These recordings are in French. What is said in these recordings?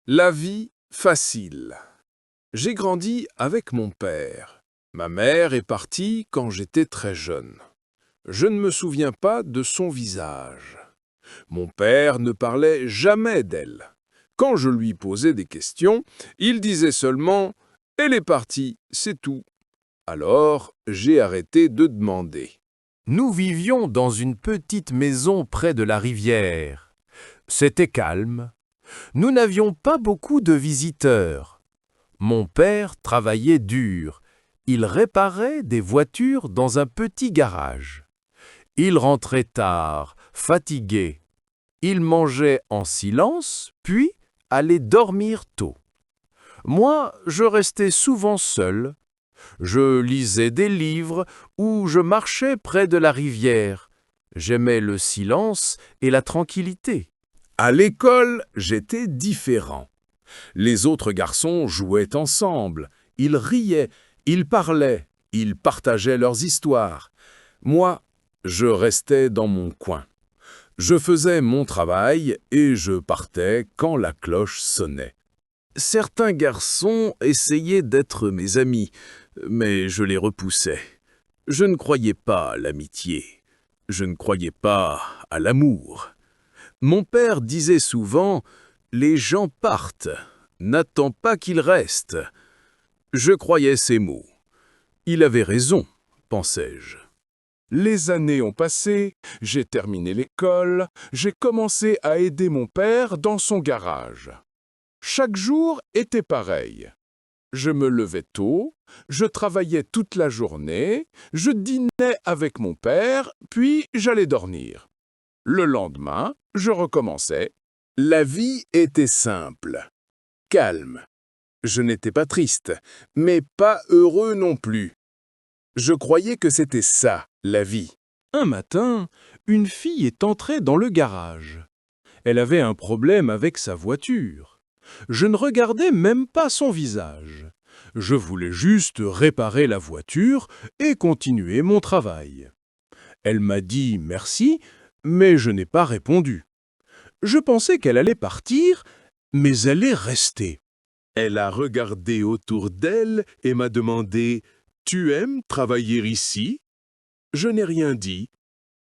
La vie facile. J'ai grandi avec mon père. Ma mère est partie quand j'étais très jeune. Je ne me souviens pas de son visage. Mon père ne parlait jamais d'elle. Quand je lui posais des questions, il disait seulement « Elle est partie, c'est tout ». Alors, j'ai arrêté de demander. Nous vivions dans une petite maison près de la rivière. C'était calme. Nous n'avions pas beaucoup de visiteurs. Mon père travaillait dur. Il réparait des voitures dans un petit garage. Il rentrait tard, fatigué. Il mangeait en silence, puis allait dormir tôt. Moi, je restais souvent seul. Je lisais des livres ou je marchais près de la rivière. J'aimais le silence et la tranquillité. À l'école, j'étais différent. Les autres garçons jouaient ensemble. Ils riaient, ils parlaient, ils partageaient leurs histoires. Moi, je restais dans mon coin. Je faisais mon travail et je partais quand la cloche sonnait. Certains garçons essayaient d'être mes amis, mais je les repoussais. Je ne croyais pas à l'amitié. Je ne croyais pas à l'amour. Mon père disait souvent « Les gens partent, n'attends pas qu'ils restent ». Je croyais ces mots. Il avait raison, pensais-je. Les années ont passé, j'ai terminé l'école, j'ai commencé à aider mon père dans son garage. Chaque jour était pareil. Je me levais tôt, je travaillais toute la journée, je dînais avec mon père, puis j'allais dormir. Le lendemain, je recommençais. La vie était simple, calme. Je n'étais pas triste, mais pas heureux non plus. Je croyais que c'était ça, la vie. Un matin, une fille est entrée dans le garage. Elle avait un problème avec sa voiture. Je ne regardais même pas son visage. Je voulais juste réparer la voiture et continuer mon travail. Elle m'a dit merci, mais je n'ai pas répondu. Je pensais qu'elle allait partir, mais elle est restée. Elle a regardé autour d'elle et m'a demandé « Tu aimes travailler ici ?» Je n'ai rien dit.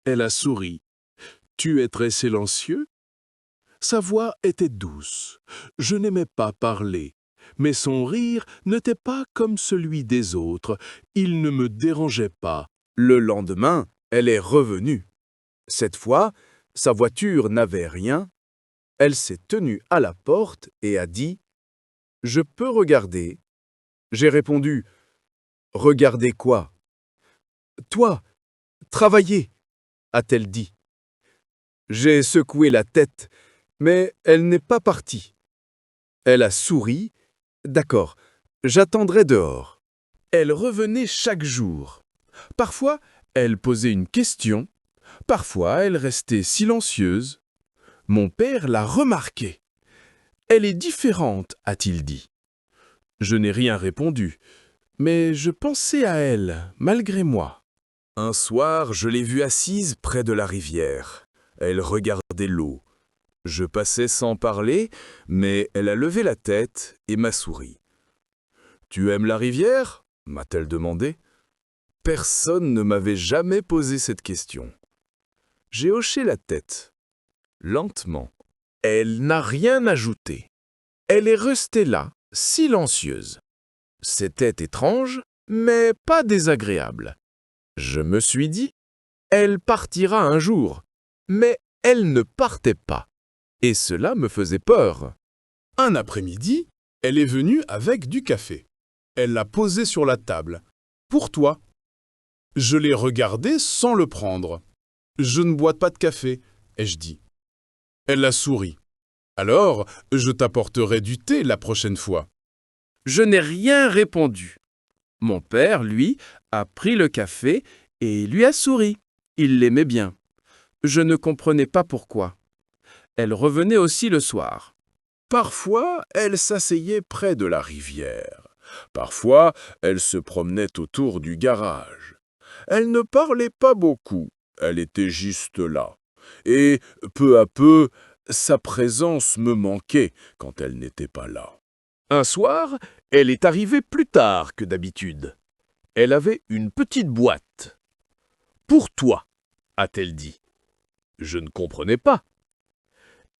Elle a souri. « Tu es très silencieux ?» Sa voix était douce. Je n'aimais pas parler, mais son rire n'était pas comme celui des autres. Il ne me dérangeait pas. Le lendemain, elle est revenue. Cette fois, sa voiture n'avait rien. Elle s'est tenue à la porte et a dit « Je peux regarder ?» J'ai répondu « Regarder quoi ?»« Toi, travailler !» a-t-elle dit. J'ai secoué la tête, mais elle n'est pas partie. Elle a souri. « D'accord, j'attendrai dehors. » Elle revenait chaque jour. Parfois, elle posait une question. Parfois, elle restait silencieuse. Mon père l'a remarqué. « Elle est différente, a-t-il dit. » Je n'ai rien répondu, mais je pensais à elle, malgré moi. Un soir, je l'ai vue assise près de la rivière. Elle regardait l'eau. Je passais sans parler, mais elle a levé la tête et m'a souri. « Tu aimes la rivière ?» m'a-t-elle demandé. Personne ne m'avait jamais posé cette question. J'ai hoché la tête, lentement. Elle n'a rien ajouté. Elle est restée là, silencieuse. C'était étrange, mais pas désagréable. Je me suis dit, elle partira un jour, mais elle ne partait pas. Et cela me faisait peur. Un après-midi, elle est venue avec du café. Elle l'a posé sur la table. « Pour toi !» Je l'ai regardé sans le prendre. « Je ne bois pas de café », ai-je dit. Elle a souri. « Alors, je t'apporterai du thé la prochaine fois. » Je n'ai rien répondu. Mon père, lui, a pris le café et lui a souri. Il l'aimait bien. Je ne comprenais pas pourquoi. Elle revenait aussi le soir. Parfois, elle s'asseyait près de la rivière. Parfois, elle se promenait autour du garage. Elle ne parlait pas beaucoup. Elle était juste là. Et, peu à peu, Sa présence me manquait quand elle n'était pas là. Un soir, elle est arrivée plus tard que d'habitude. Elle avait une petite boîte. « Pour toi », a-t-elle dit. Je ne comprenais pas.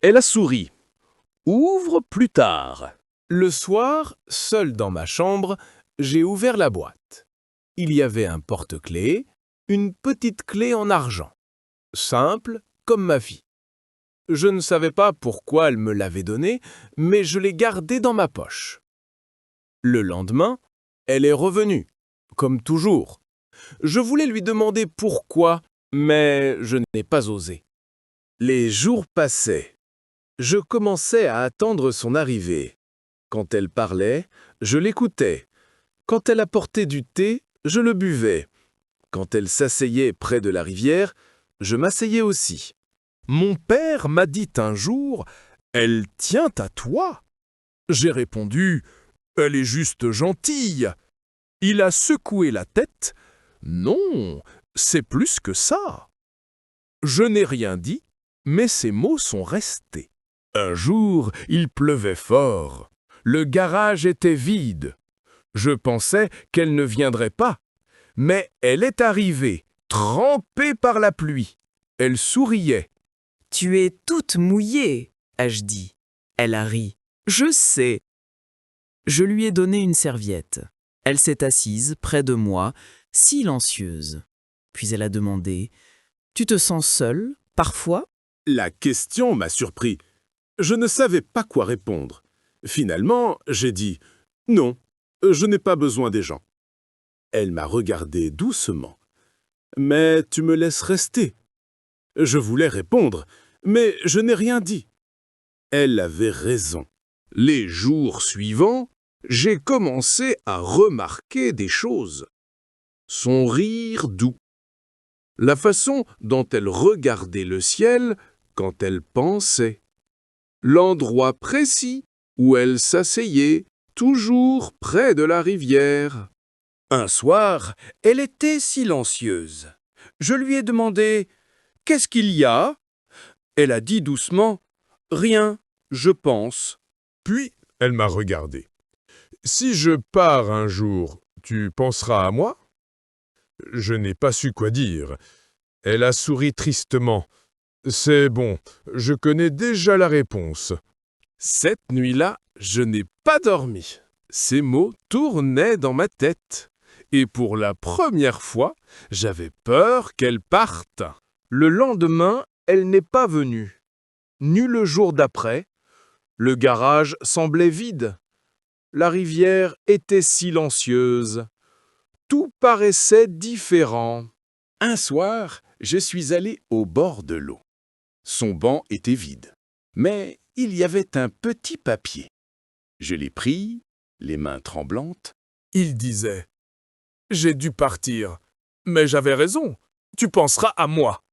Elle a souri. « Ouvre plus tard ». Le soir, seul dans ma chambre, j'ai ouvert la boîte. Il y avait un porte-clés, une petite clé en argent. Simple comme ma vie. Je ne savais pas pourquoi elle me l'avait donnée, mais je l'ai gardée dans ma poche. Le lendemain, elle est revenue, comme toujours. Je voulais lui demander pourquoi, mais je n'ai pas osé. Les jours passaient. Je commençais à attendre son arrivée. Quand elle parlait, je l'écoutais. Quand elle apportait du thé, je le buvais. Quand elle s'asseyait près de la rivière, je m'asseyais aussi. Mon père m'a dit un jour « Elle tient à toi ». J'ai répondu « Elle est juste gentille ». Il a secoué la tête « Non, c'est plus que ça ». Je n'ai rien dit, mais ces mots sont restés. Un jour, il pleuvait fort. Le garage était vide. Je pensais qu'elle ne viendrait pas, mais elle est arrivée, trempée par la pluie. Elle souriait. « Tu es toute mouillée, ai-je dit. Elle a ri. « Je sais. » Je lui ai donné une serviette. Elle s'est assise près de moi, silencieuse. Puis elle a demandé « Tu te sens seule, parfois ?» La question m'a surpris. Je ne savais pas quoi répondre. Finalement, j'ai dit « Non, je n'ai pas besoin des gens. » Elle m'a regardé doucement. « Mais tu me laisses rester. » Je voulais répondre, mais je n'ai rien dit. Elle avait raison. Les jours suivants, j'ai commencé à remarquer des choses. Son rire doux. La façon dont elle regardait le ciel quand elle pensait. L'endroit précis où elle s'asseyait, toujours près de la rivière. Un soir, elle était silencieuse. Je lui ai demandé « Qu'est-ce qu'il y a ?» Elle a dit doucement « Rien, je pense. » Puis, elle m'a regardé. « Si je pars un jour, tu penseras à moi ?» Je n'ai pas su quoi dire. Elle a souri tristement. « C'est bon, je connais déjà la réponse. » Cette nuit-là, je n'ai pas dormi. Ces mots tournaient dans ma tête. Et pour la première fois, j'avais peur qu'elle parte. Le lendemain, elle n'est pas venue. Ni le jour d'après. Le garage semblait vide. La rivière était silencieuse. Tout paraissait différent. Un soir, je suis allé au bord de l'eau. Son banc était vide, mais il y avait un petit papier. Je l'ai pris, les mains tremblantes. Il disait « J'ai dû partir, mais j'avais raison, tu penseras à moi. »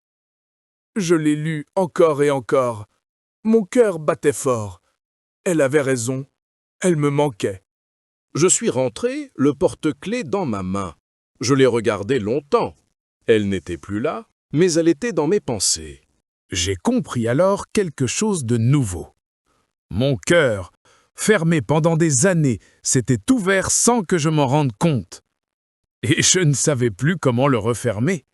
Je l'ai lu encore et encore. Mon cœur battait fort. Elle avait raison, elle me manquait. Je suis rentré, le porte-clés dans ma main. Je l'ai regardée longtemps. Elle n'était plus là, mais elle était dans mes pensées. J'ai compris alors quelque chose de nouveau. Mon cœur, fermé pendant des années, s'était ouvert sans que je m'en rende compte. Et je ne savais plus comment le refermer.